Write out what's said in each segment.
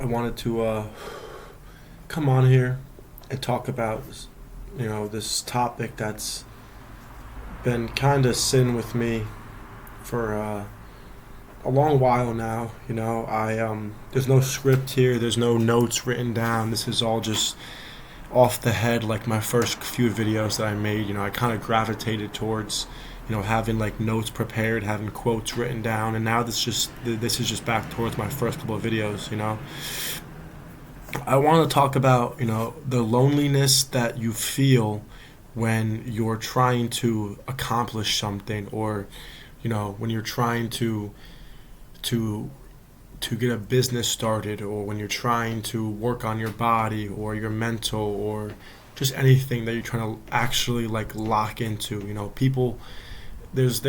I wanted to come on here and talk about, this topic that's been kind of sitting with me for a long while now. There's no script here. There's no notes written down. This is all just off the head, like my first few videos that I made. I kind of gravitated towards, having like notes prepared, having quotes written down, and now this is just back towards my first couple of videos. I want to talk about, the loneliness that you feel when you're trying to accomplish something, or when you're trying to to get a business started, or when you're trying to work on your body or your mental, or just anything that you're trying to actually like lock into. People, there's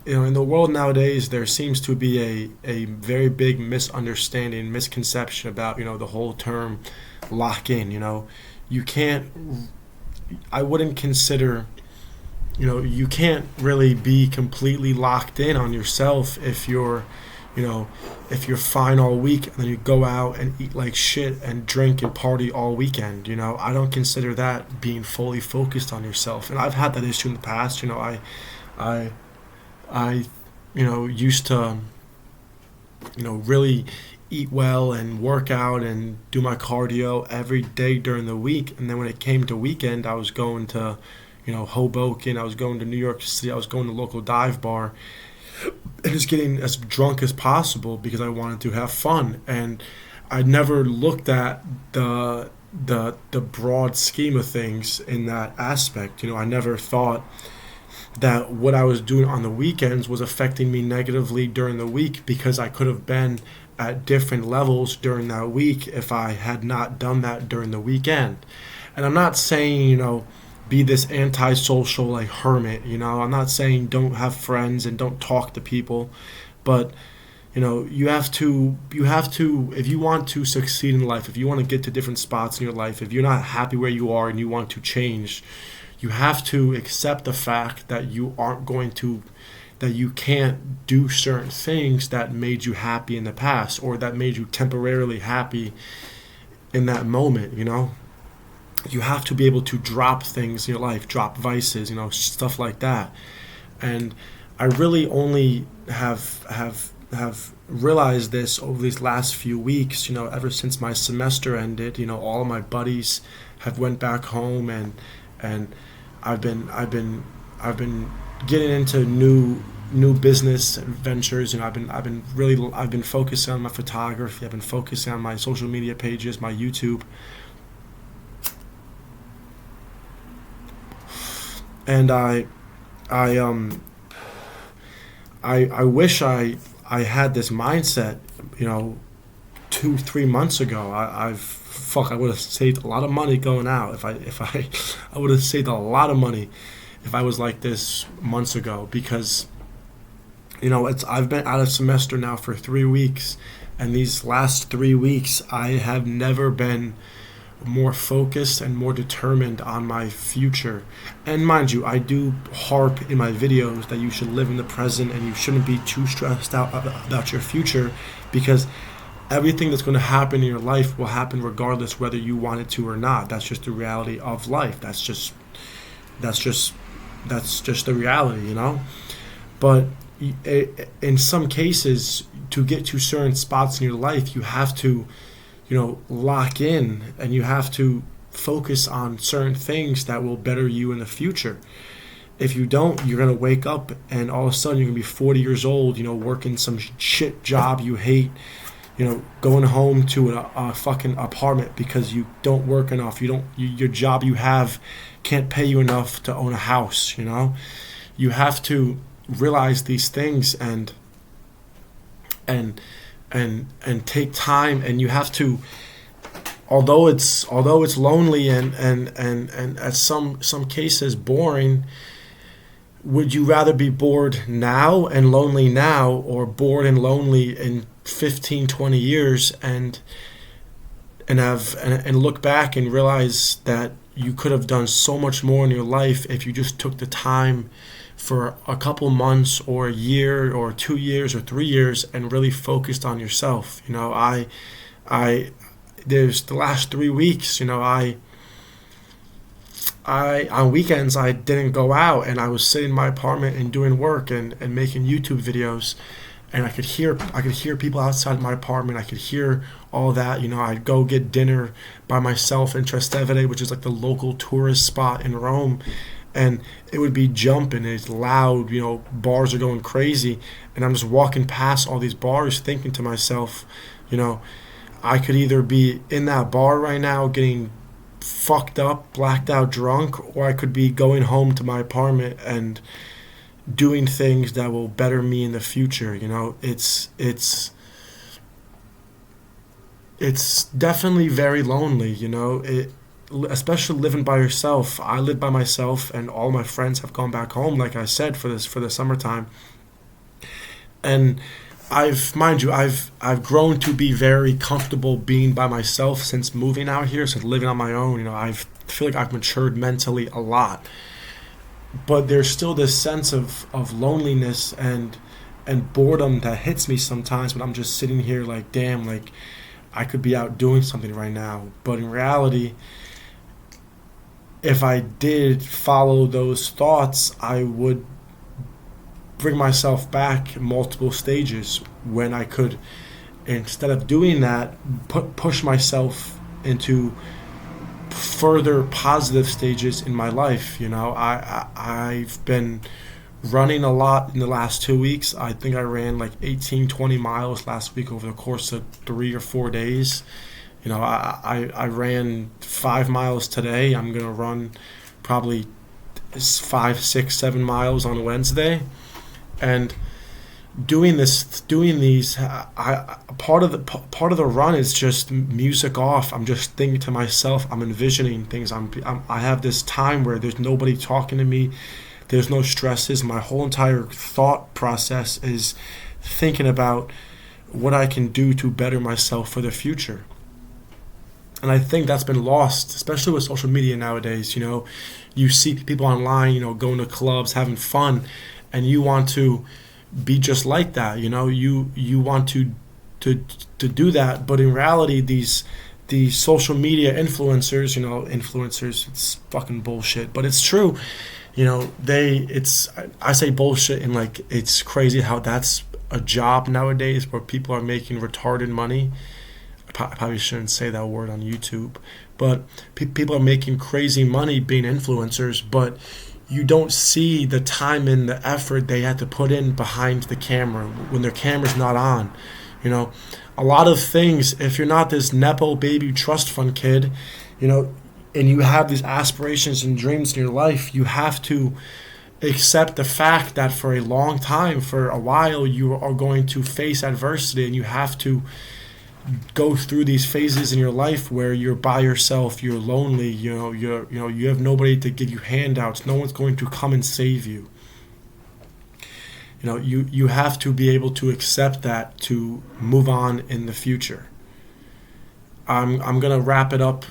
in the world nowadays, there seems to be a very big misunderstanding, misconception about the whole term lock in. You can't, I wouldn't consider, you can't really be completely locked in on yourself if you're fine all week and then you go out and eat like shit and drink and party all weekend. I don't consider that being fully focused on yourself. And I've had that issue in the past. I I used to really eat well and work out and do my cardio every day during the week, and then when it came to weekend, I was going to Hoboken, I was going to New York City, I was going to local dive bar and just getting as drunk as possible because I wanted to have fun. And I never looked at the broad scheme of things in that aspect. I never thought that what I was doing on the weekends was affecting me negatively during the week, because I could have been at different levels during that week if I had not done that during the weekend. And I'm not saying, be this antisocial like hermit. I'm not saying don't have friends and don't talk to people, but you have to if you want to succeed in life, if you want to get to different spots in your life, if you're not happy where you are and you want to change, you have to accept the fact that you can't do certain things that made you happy in the past, or that made you temporarily happy in that moment. You have to be able to drop things in your life, drop vices, stuff like that. And I really only have realized this over these last few weeks. Ever since my semester ended, all of my buddies have went back home, and I've been getting into new business ventures. I've been focusing on my photography. I've been focusing on my social media pages, my YouTube. And I wish I had this mindset, 2 3 months ago. I would have saved a lot of money going out. I would have saved a lot of money if I was like this months ago, because I've been out of semester now for 3 weeks, and these last 3 weeks I have never been more focused and more determined on my future. And mind you, I do harp in my videos that you should live in the present and you shouldn't be too stressed out about your future, because everything that's going to happen in your life will happen regardless whether you want it to or not. That's just the reality of life. That's just the reality. But in some cases, to get to certain spots in your life, you have to lock in, and you have to focus on certain things that will better you in the future. If you don't, you're going to wake up and all of a sudden you're going to be 40 years old, working some shit job you hate, going home to a fucking apartment because you don't work enough. Your job you have can't pay you enough to own a house. You have to realize these things, and take time, and you have to, although it's lonely and at some cases boring. Would you rather be bored now and lonely now, or bored and lonely in 15-20 years, and look back and realize that you could have done so much more in your life if you just took the time for a couple months or a year or 2 years or 3 years and really focused on yourself. I there's the last 3 weeks, I on weekends I didn't go out, and I was sitting in my apartment and doing work and making YouTube videos, and I could hear people outside my apartment. I could hear all that. I'd go get dinner by myself in Trastevere, which is like the local tourist spot in Rome, and it would be jumping. It's loud. Bars are going crazy, and I'm just walking past all these bars, thinking to myself, you know, I could either be in that bar right now getting fucked up, blacked out drunk, or I could be going home to my apartment and doing things that will better me in the future. It's definitely very lonely. Especially living by yourself. I live by myself, and all my friends have gone back home, like I said, for the summertime. And I've grown to be very comfortable being by myself since moving out here, since living on my own. I feel like I've matured mentally a lot, but there's still this sense of loneliness and boredom that hits me sometimes when I'm just sitting here like, damn, like I could be out doing something right now. But in reality, if I did follow those thoughts, I would bring myself back in multiple stages when I could, instead of doing that, push myself into further positive stages in my life. I've been running a lot in the last 2 weeks. I think I ran like 18, 20 miles last week over the course of 3 or 4 days. I ran 5 miles today. I'm going to run probably 5, 6, 7 miles on Wednesday. And doing these, part of the run is just music off. I'm just thinking to myself. I'm envisioning things. I have this time where there's nobody talking to me. There's no stresses. My whole entire thought process is thinking about what I can do to better myself for the future. And I think that's been lost, especially with social media nowadays. You see people online, going to clubs, having fun, and you want to be just like that. You want to do that, but in reality, these social media influencers, it's fucking bullshit, but it's true. I say bullshit, and like it's crazy how that's a job nowadays where people are making retarded money. I probably shouldn't say that word on YouTube, but people are making crazy money being influencers, but you don't see the time and the effort they had to put in behind the camera when their camera's not on. A lot of things, if you're not this Nepo baby trust fund kid, and you have these aspirations and dreams in your life, you have to accept the fact that for a long time, for a while, you are going to face adversity, and you have to go through these phases in your life where you're by yourself, you're lonely, you have nobody to give you handouts, no one's going to come and save you. You have to be able to accept that to move on in the future. I'm gonna wrap it up.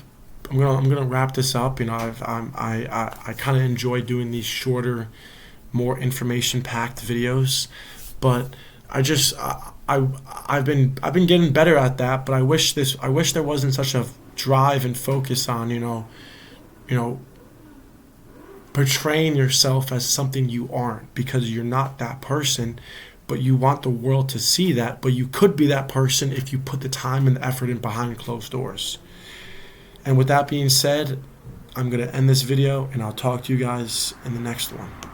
I'm gonna wrap this up. I kind of enjoy doing these shorter, more information packed videos, but I've been getting better at that, but I wish there wasn't such a drive and focus on portraying yourself as something you aren't, because you're not that person, but you want the world to see that. But you could be that person if you put the time and the effort in behind closed doors. And with that being said, I'm going to end this video, and I'll talk to you guys in the next one.